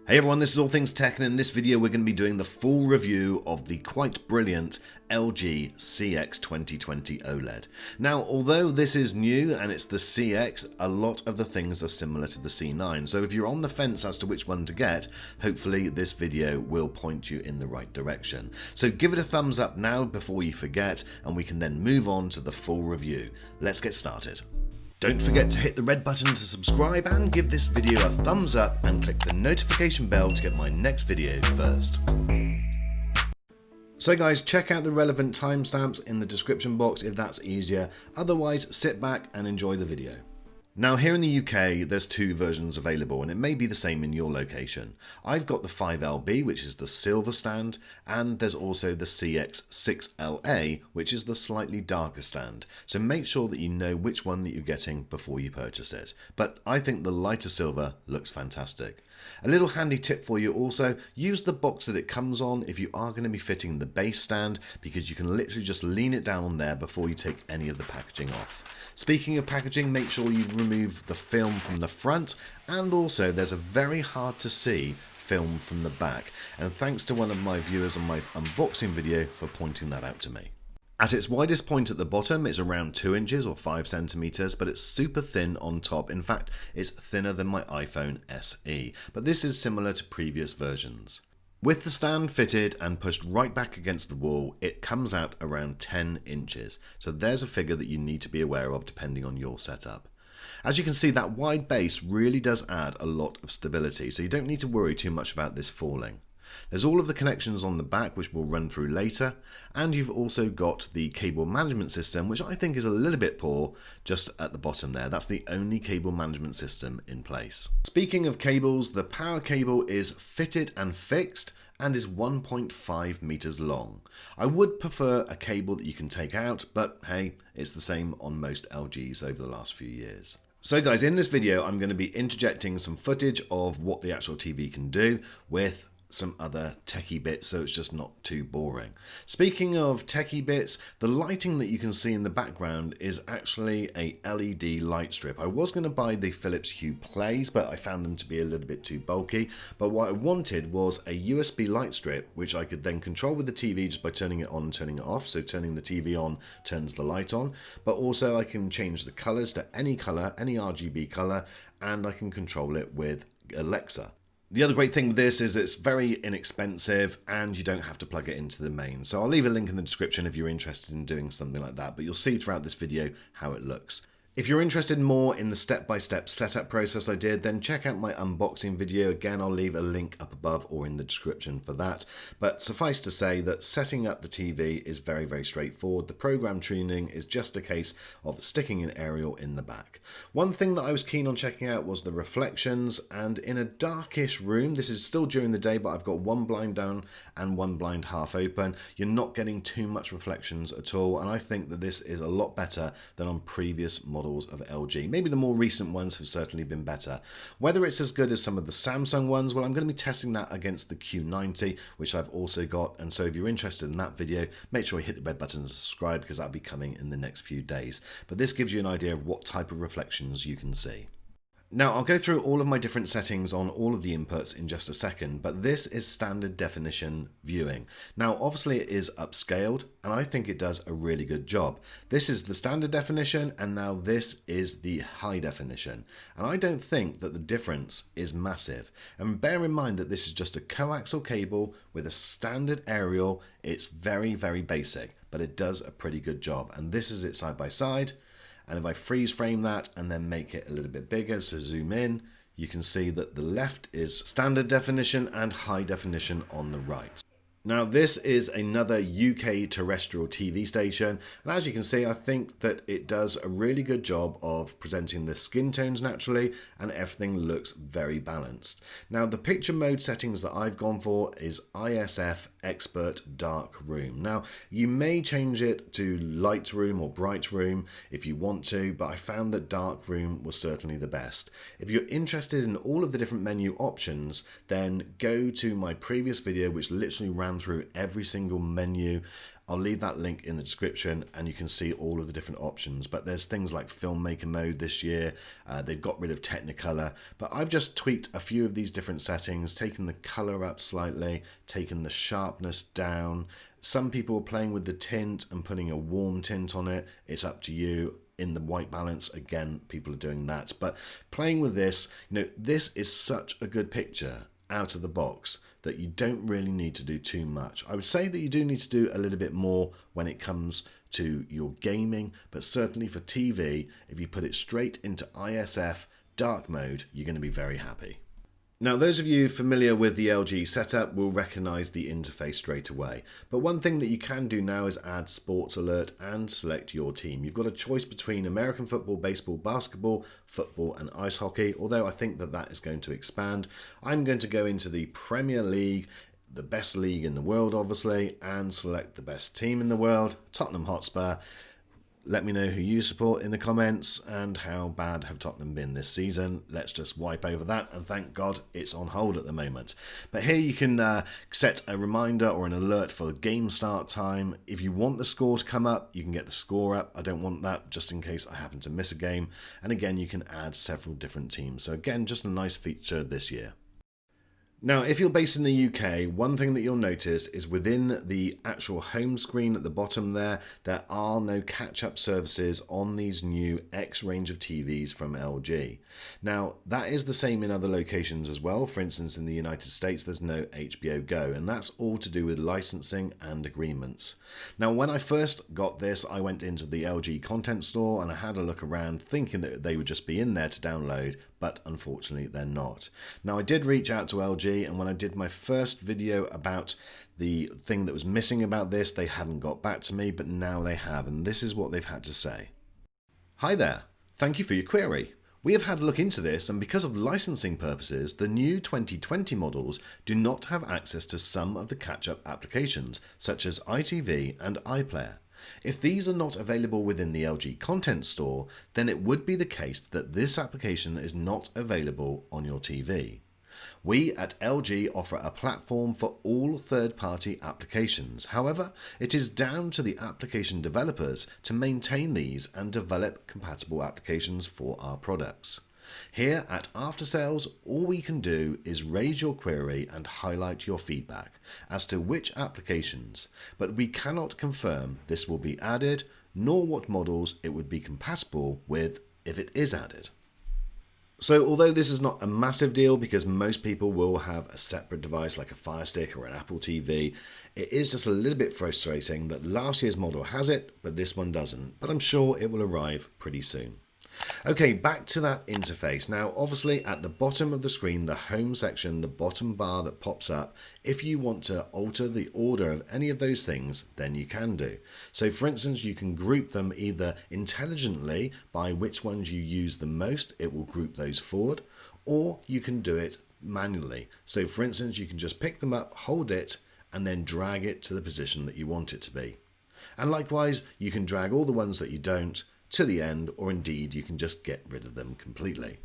Hey everyone, this is All Things Tech, and in this video we're going to be doing the full review of the quite brilliant LG CX 2020 OLED. Now, although this is new and it's the CX, a lot of the things are similar to the C9, so if you're on the fence as to which one to get, hopefully this video will point you in the right direction. So give it a thumbs up now before you forget, and we can then move on to the full review. Let's get started. Don't forget to hit the red button to subscribe and give this video a thumbs up and click the notification bell to get my next video first. So guys, check out the relevant timestamps in the description box if that's easier, otherwise sit back and enjoy the video. Now here in the UK there's two versions available and it may be the same in your location. I've got the 5LB, which is the silver stand, and there's also the CX6LA, which is the slightly darker stand, so make sure that you know which one that you're getting before you purchase it. But I think the lighter silver looks fantastic. A little handy tip for you also, use the box that it comes on if you are going to be fitting the base stand, because you can literally just lean it down on there before you take any of the packaging off. Speaking of packaging, make sure you remove the film from the front, and also there's a very hard to see film from the back, and thanks to one of my viewers on my unboxing video for pointing that out to me. At its widest point at the bottom, it's around 2 inches or 5 centimeters, but it's super thin on top. In fact, it's thinner than my iPhone SE, but this is similar to previous versions. With the stand fitted and pushed right back against the wall, it comes out around 10 inches. So there's a figure that you need to be aware of depending on your setup. As you can see, that wide base really does add a lot of stability, so you don't need to worry too much about this falling. There's all of the connections on the back, which we'll run through later, and you've also got the cable management system, which I think is a little bit poor just at the bottom there. That's the only cable management system in place. Speaking of cables, the power cable is fitted and fixed and is 1.5 meters long. I would prefer a cable that you can take out, but hey, it's the same on most LGs over the last few years. So guys, in this video I'm going to be interjecting some footage of what the actual TV can do with some other techie bits, so it's just not too boring. Speaking of techie bits, the lighting that you can see in the background is actually a LED light strip. I was going to buy the Philips Hue Plays, but I found them to be a little bit too bulky. But what I wanted was a USB light strip, which I could then control with the TV just by turning it on and turning it off. So turning the TV on turns the light on, but also I can change the colors to any color, any RGB color, and I can control it with Alexa. The other great thing with this is it's very inexpensive and you don't have to plug it into the main. So I'll leave a link in the description if you're interested in doing something like that, but you'll see throughout this video how it looks. If you're interested more in the step-by-step setup process I did, then check out my unboxing video. Again, I'll leave a link up above or in the description for that. But suffice to say that setting up the TV is very, very straightforward. The program tuning is just a case of sticking an aerial in the back. One thing that I was keen on checking out was the reflections, and in a darkish room, this is still during the day, but I've got one blind down and one blind half open. You're not getting too much reflections at all, and I think that this is a lot better than on previous models of LG. Maybe the more recent ones have certainly been better. Whether it's as good as some of the Samsung ones, well, I'm going to be testing that against the Q90, which I've also got, and so if you're interested in that video, make sure you hit the red button and subscribe, because that'll be coming in the next few days. But this gives you an idea of what type of reflections you can see. Now, I'll go through all of my different settings on all of the inputs in just a second, but this is standard definition viewing. Now, obviously it is upscaled, and I think it does a really good job. This is the standard definition, and now this is the high definition. And I don't think that the difference is massive. And bear in mind that this is just a coaxial cable with a standard aerial. It's very, very basic, but it does a pretty good job. And this is it side by side. And if I freeze frame that and then make it a little bit bigger, so zoom in, you can see that the left is standard definition and high definition on the right. Now this is another UK terrestrial TV station, and as you can see, I think that it does a really good job of presenting the skin tones naturally, and everything looks very balanced. Now the picture mode settings that I've gone for is ISF Expert Dark Room. Now you may change it to Light Room or Bright Room if you want to, but I found that Dark Room was certainly the best. If you're interested in all of the different menu options, then go to my previous video which literally ran through every single menu I'll leave that link in the description and you can see all of the different options. But there's things like filmmaker mode this year. They've got rid of Technicolor, but I've just tweaked a few of these different settings, taken the color up slightly, taken the sharpness down. Some people are playing with the tint and putting a warm tint on it. It's up to you. In the white balance, again, people are doing that. But playing with this, this is such a good picture out of the box that you don't really need to do too much. I would say that you do need to do a little bit more when it comes to your gaming, but certainly for TV, if you put it straight into ISF dark mode, you're going to be very happy. Now, those of you familiar with the LG setup will recognize the interface straight away. But one thing that you can do now is add sports alert and select your team. You've got a choice between American football, baseball, basketball, football and ice hockey, although I think that that is going to expand. I'm going to go into the Premier League, the best league in the world, obviously, and select the best team in the world, Tottenham Hotspur. Let me know who you support in the comments and how bad have Tottenham been this season. Let's just wipe over that and thank God it's on hold at the moment. But here you can set a reminder or an alert for the game start time. If you want the score to come up, you can get the score up. I don't want that just in case I happen to miss a game. And again, you can add several different teams. So again, just a nice feature this year. Now, if you're based in the UK, one thing that you'll notice is within the actual home screen at the bottom there are no catch-up services on these new X range of TVs from LG. Now, that is the same in other locations as well. For instance, in the United States, there's no HBO Go, and that's all to do with licensing and agreements. Now, when I first got this, I went into the LG content store and I had a look around thinking that they would just be in there to download, but unfortunately they're not. Now, I did reach out to LG, and when I did my first video about the thing that was missing about this, they hadn't got back to me, but now they have, and this is what they've had to say. Hi there, thank you for your query. We have had a look into this, and because of licensing purposes, the new 2020 models do not have access to some of the catch-up applications, such as ITV and iPlayer. If these are not available within the LG Content Store, then it would be the case that this application is not available on your TV. We at LG offer a platform for all third-party applications. However, it is down to the application developers to maintain these and develop compatible applications for our products. Here at After Sales, all we can do is raise your query and highlight your feedback as to which applications, but we cannot confirm this will be added, nor what models it would be compatible with if it is added. So although this is not a massive deal because most people will have a separate device like a Fire Stick or an Apple TV, it is just a little bit frustrating that last year's model has it, but this one doesn't. But I'm sure it will arrive pretty soon. Okay, back to that interface. Now, obviously at the bottom of the screen, the home section, the bottom bar that pops up, if you want to alter the order of any of those things, then you can do. So for instance, you can group them either intelligently by which ones you use the most, it will group those forward, or you can do it manually. So for instance, you can just pick them up, hold it, and then drag it to the position that you want it to be. And likewise, you can drag all the ones that you don't to the end, or indeed you can just get rid of them completely.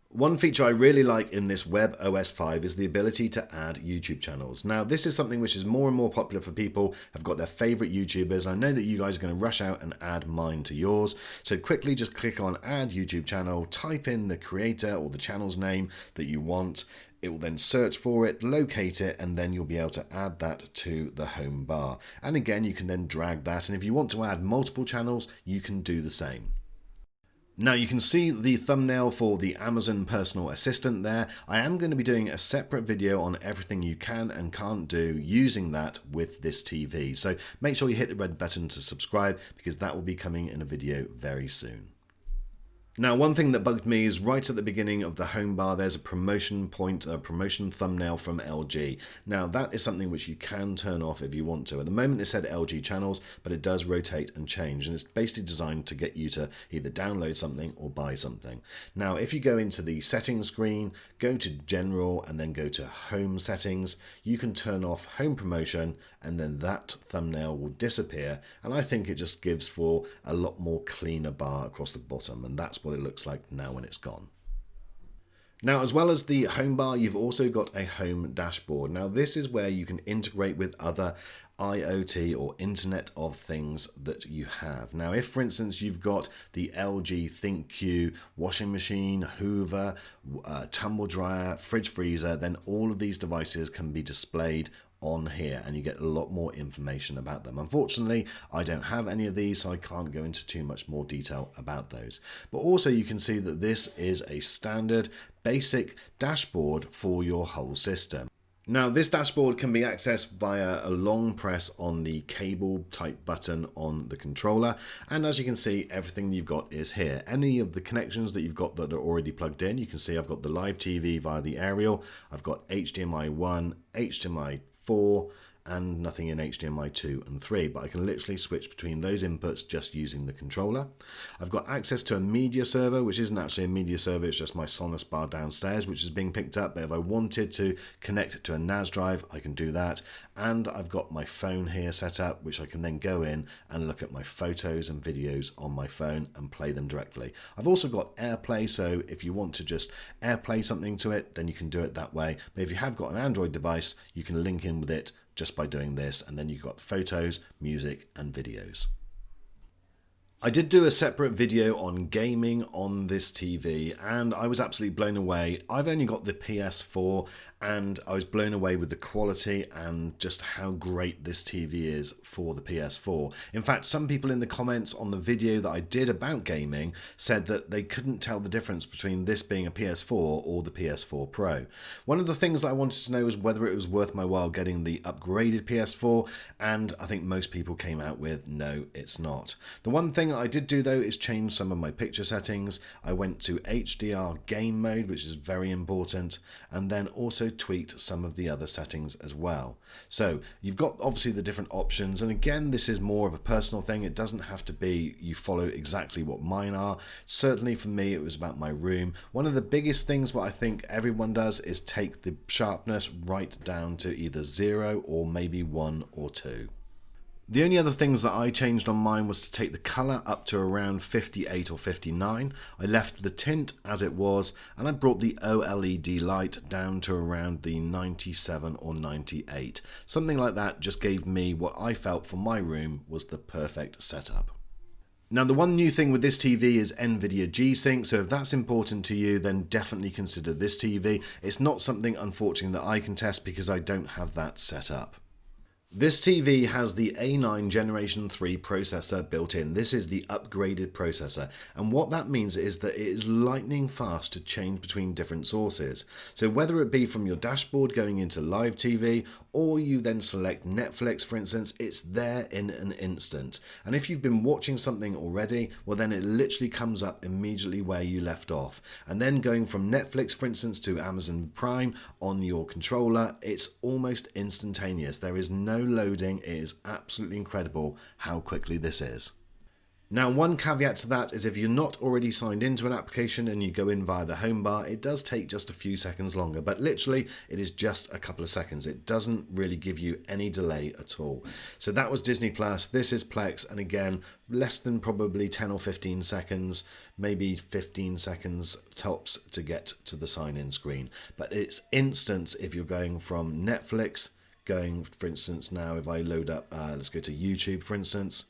One feature I really like in this WebOS 5 is the ability to add YouTube channels. Now, this is something which is more and more popular for people have got their favorite YouTubers. I know that you guys are going to rush out and add mine to yours. So quickly just click on Add YouTube Channel, type in the creator or the channel's name that you want. It will then search for it, locate it, and then you'll be able to add that to the home bar. And again, you can then drag that. And if you want to add multiple channels, you can do the same. Now you can see the thumbnail for the Amazon personal assistant there. I am going to be doing a separate video on everything you can and can't do using that with this TV. So make sure you hit the red button to subscribe because that will be coming in a video very soon. Now, one thing that bugged me is right at the beginning of the home bar, there's a promotion point, a promotion thumbnail from LG. Now, that is something which you can turn off if you want to. At the moment, it said LG channels, but it does rotate and change, and it's basically designed to get you to either download something or buy something. Now, if you go into the settings screen, go to General, and then go to Home Settings, you can turn off Home Promotion, and then that thumbnail will disappear, and I think it just gives for a lot more cleaner bar across the bottom, and that's what it looks like now when it's gone. Now, as well as the home bar, you've also got a home dashboard. Now, this is where you can integrate with other IoT or Internet of Things that you have. Now, if for instance you've got the LG ThinkQ washing machine, Hoover, tumble dryer, fridge freezer, then all of these devices can be displayed on here and you get a lot more information about them. Unfortunately, I don't have any of these, so I can't go into too much more detail about those. But also you can see that this is a standard basic dashboard for your whole system. Now, this dashboard can be accessed via a long press on the cable type button on the controller. And as you can see, everything you've got is here. Any of the connections that you've got that are already plugged in, you can see I've got the live TV via the aerial. I've got HDMI 1, HDMI 4, and nothing in HDMI 2 and 3, but I can literally switch between those inputs just using the controller. I've got access to a media server, which isn't actually a media server, it's just my Sonos bar downstairs, which is being picked up, but if I wanted to connect to a NAS drive, I can do that. And I've got my phone here set up, which I can then go in and look at my photos and videos on my phone and play them directly. I've also got AirPlay, so if you want to just AirPlay something to it, then you can do it that way. But if you have got an Android device, you can link in with it just by doing this, and then you've got photos, music and videos. I did do a separate video on gaming on this TV and I was absolutely blown away. I've only got the PS4 and I was blown away with the quality and just how great this TV is for the PS4. In fact, some people in the comments on the video that I did about gaming said that they couldn't tell the difference between this being a PS4 or the PS4 Pro. One of the things I wanted to know was whether it was worth my while getting the upgraded PS4, and I think most people came out with no, it's not. The one thing I did do though is change some of my picture settings. I went to HDR game mode, which is very important, and then also tweaked some of the other settings as well. So you've got obviously the different options, and again this is more of a personal thing. It doesn't have to be you follow exactly what mine are. Certainly for me it was about my room. One of the biggest things what I think everyone does is take the sharpness right down to either 0 or maybe 1 or 2. The only other things that I changed on mine was to take the colour up to around 58 or 59. I left the tint as it was, and I brought the OLED light down to around the 97 or 98. Something like that just gave me what I felt for my room was the perfect setup. Now, the one new thing with this TV is NVIDIA Gsync, so if that's important to you, then definitely consider this TV. It's not something, unfortunately, that I can test because I don't have that set up. This TV has the A9 Generation 3 processor built in. This is the upgraded processor, and what that means is that it is lightning fast to change between different sources. So whether it be from your dashboard going into live TV, or you then select Netflix for instance, it's there in an instant. And if you've been watching something already, well then it literally comes up immediately where you left off. And then going from Netflix for instance to Amazon Prime on your controller, it's almost instantaneous. There is no loading. It is absolutely incredible how quickly this is. Now, one caveat to that is if you're not already signed into an application and you go in via the home bar, it does take just a few seconds longer, but literally it is just a couple of seconds. It doesn't really give you any delay at all. So that was Disney Plus, this is Plex, and again, less than probably 10 or 15 seconds, maybe 15 seconds tops to get to the sign-in screen. But it's instant if you're going from Netflix, going, for instance, now if I load up, let's go to YouTube, for instance,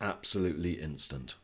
absolutely instant.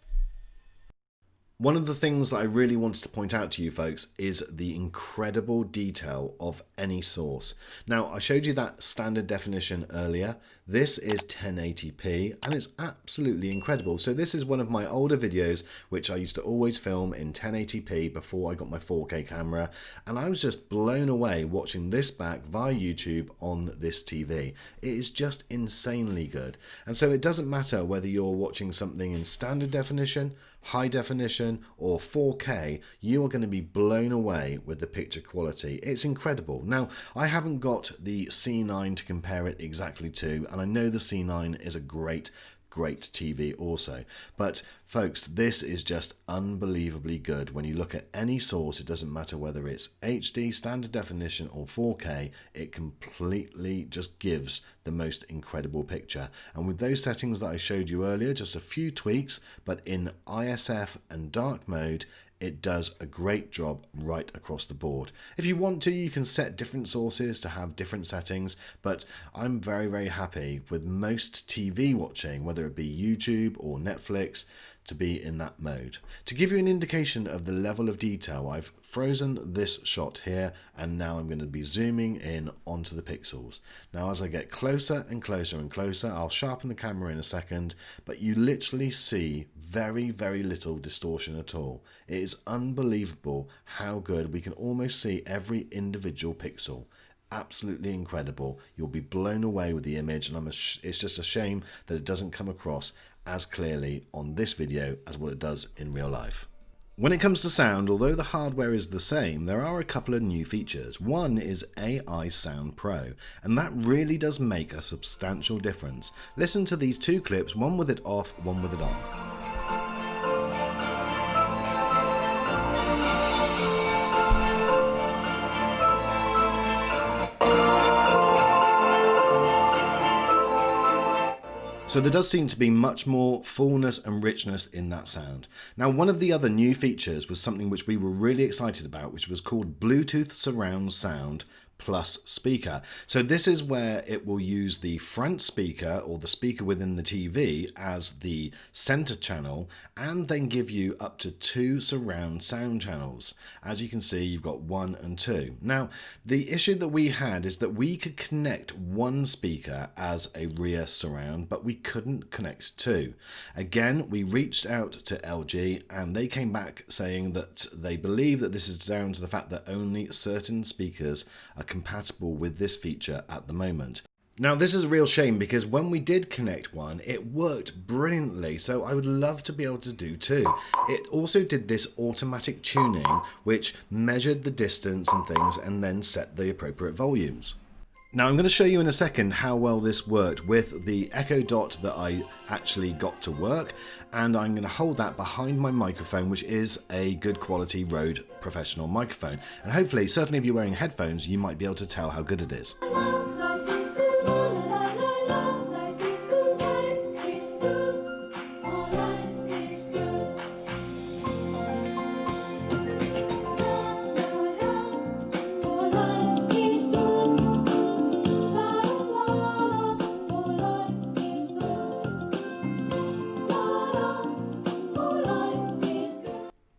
One of the things that I really wanted to point out to you folks is the incredible detail of any source. Now, I showed you that standard definition earlier. This is 1080p and it's absolutely incredible. So this is one of my older videos which I used to always film in 1080p before I got my 4K camera, and I was just blown away watching this back via YouTube on this TV. It is just insanely good. And so it doesn't matter whether you're watching something in standard definition, high definition or 4K, you are going to be blown away with the picture quality. It's incredible. Now, I haven't got the C9 to compare it exactly to, and I know the C9 is a great TV also, but folks, this is just unbelievably good. When you look at any source, it doesn't matter whether it's HD, standard definition or 4K, it completely just gives the most incredible picture. And with those settings that I showed you earlier, just a few tweaks, but in ISF and dark mode, it does a great job right across the board. If you want to, you can set different sources to have different settings, but I'm very, very happy with most TV watching, whether it be YouTube or Netflix, to be in that mode. To give you an indication of the level of detail, I've frozen this shot here, and now I'm going to be zooming in onto the pixels. Now as I get closer and closer and closer, I'll sharpen the camera in a second, but you literally see very, very little distortion at all. It is unbelievable how good we can almost see every individual pixel. Absolutely incredible. You'll be blown away with the image, and it's just a shame that it doesn't come across as clearly on this video as what it does in real life. When it comes to sound, although the hardware is the same, there are a couple of new features. One is AI Sound Pro, and that really does make a substantial difference. Listen to these two clips, one with it off, one with it on. So there does seem to be much more fullness and richness in that sound. Now, one of the other new features was something which we were really excited about, which was called Bluetooth Surround Sound plus speaker. So this is where it will use the front speaker or the speaker within the TV as the center channel, and then give you up to 2 surround sound channels. As you can see, you've got 1 and 2. Now, the issue that we had is that we could connect one speaker as a rear surround, but we couldn't connect 2. Again, we reached out to LG, and they came back saying that they believe that this is down to the fact that only certain speakers are compatible with this feature at the moment. Now, this is a real shame because when we did connect one, it worked brilliantly, so I would love to be able to do 2. It also did this automatic tuning which measured the distance and things and then set the appropriate volumes. Now, I'm going to show you in a second how well this worked with the Echo Dot that I actually got to work, and I'm going to hold that behind my microphone, which is a good quality Rode professional microphone. And hopefully, certainly if you're wearing headphones, you might be able to tell how good it is.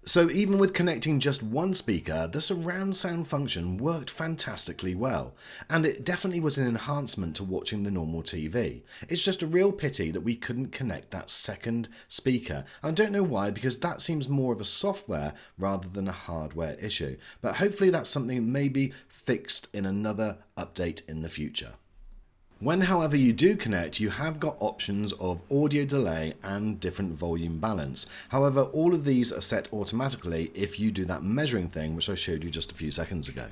So even with connecting just one speaker, the surround sound function worked fantastically well, and it definitely was an enhancement to watching the normal TV. It's just a real pity that we couldn't connect that second speaker. I don't know why, because that seems more of a software rather than a hardware issue, but hopefully that's something maybe fixed in another update in the future. When, however, you do connect, you have got options of audio delay and different volume balance. However, all of these are set automatically if you do that measuring thing, which I showed you just a few seconds ago.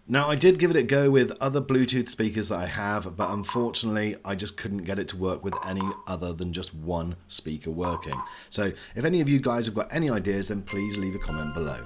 Now, I did give it a go with other Bluetooth speakers that I have, but unfortunately, I just couldn't get it to work with any other than just one speaker working. So if any of you guys have got any ideas, then please leave a comment below.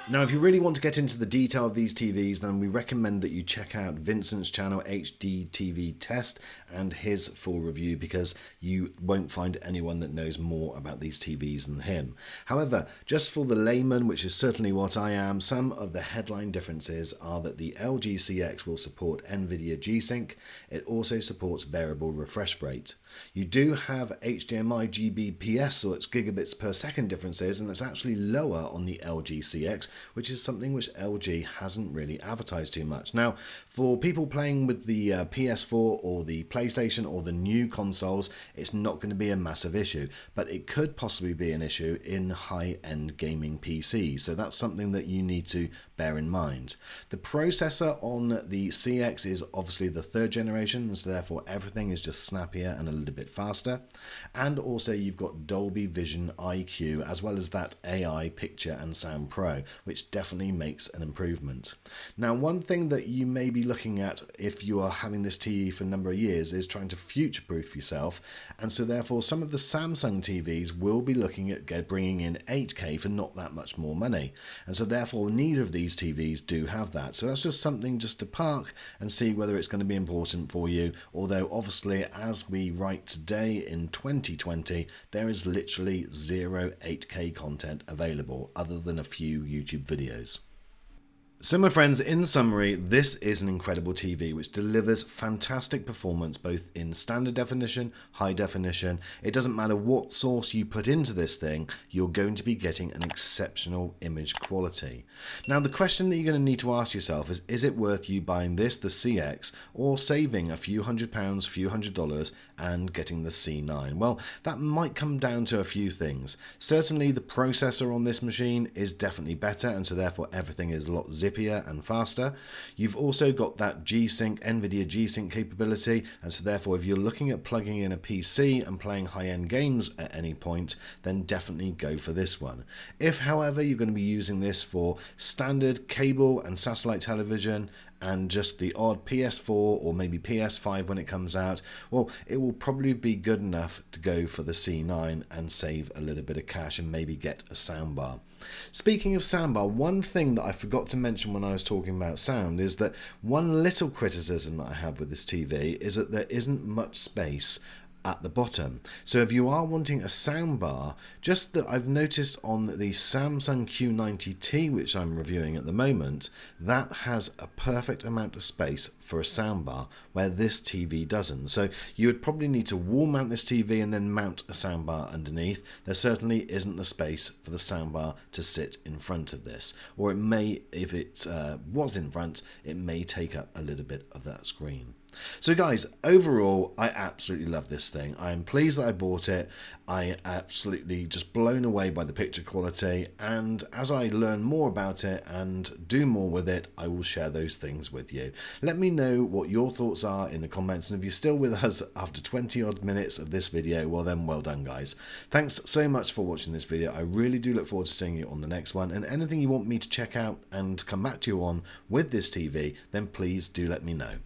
Now, if you really want to get into the detail of these TVs, then we recommend that you check out Vincent's channel, HD TV Test, and his full review, because you won't find anyone that knows more about these TVs than him. However, just for the layman, which is certainly what I am, some of the headline differences are that the LGCX will support NVIDIA Gsync. It also supports variable refresh rate. You do have HDMI GBPS, so it's gigabits per second differences, and it's actually lower on the LGCX, which is something which LG hasn't really advertised too much. Now, for people playing with the PS4 or the PlayStation or the new consoles, it's not going to be a massive issue, but it could possibly be an issue in high-end gaming PCs, so that's something that you need to bear in mind. The processor on the CX is obviously the 3rd generation, so therefore everything is just snappier and a little bit faster. And also you've got Dolby Vision IQ, as well as that AI Picture and Sound Pro, which definitely makes an improvement. Now, one thing that you may be looking at if you are having this TV for a number of years is trying to future-proof yourself, and so therefore some of the Samsung TVs will be looking at bringing in 8K for not that much more money, and so therefore neither of these TVs do have that. So that's just something just to park and see whether it's going to be important for you, although obviously as we write today in 2020 there is literally zero 8K content available other than a few YouTube videos. So my friends, in summary, this is an incredible TV which delivers fantastic performance both in standard definition, high definition. It doesn't matter what source you put into this thing, you're going to be getting an exceptional image quality. Now the question that you're going to need to ask yourself is it worth you buying this, the CX, or saving a few £100, few $100 and getting the C9? Well, that might come down to a few things. Certainly the processor on this machine is definitely better, and so therefore everything is a lot zippier and faster. You've also got that Gsync, NVIDIA Gsync capability, and so therefore if you're looking at plugging in a PC and playing high-end games at any point, then definitely go for this one. If however you're going to be using this for standard cable and satellite television and just the odd PS4 or maybe PS5 when it comes out, well, it will probably be good enough to go for the C9 and save a little bit of cash and maybe get a soundbar. Speaking of soundbar, one thing that I forgot to mention when I was talking about sound is that one little criticism that I have with this TV is that there isn't much space at the bottom. So if you are wanting a soundbar, just that I've noticed on the Samsung Q90T, which I'm reviewing at the moment, that has a perfect amount of space for a soundbar where this TV doesn't. So you would probably need to wall mount this TV and then mount a soundbar underneath. There certainly isn't the space for the soundbar to sit in front of this, or it may, if it was in front, it may take up a little bit of that screen. So guys, overall, I absolutely love this thing. I am pleased that I bought it. I am absolutely just blown away by the picture quality, and as I learn more about it and do more with it, I will share those things with you. Let me know what your thoughts are in the comments, and if you're still with us after 20 odd minutes of this video, well then, well done guys. Thanks so much for watching this video. I really do look forward to seeing you on the next one, and anything you want me to check out and come back to you on with this TV, then please do let me know.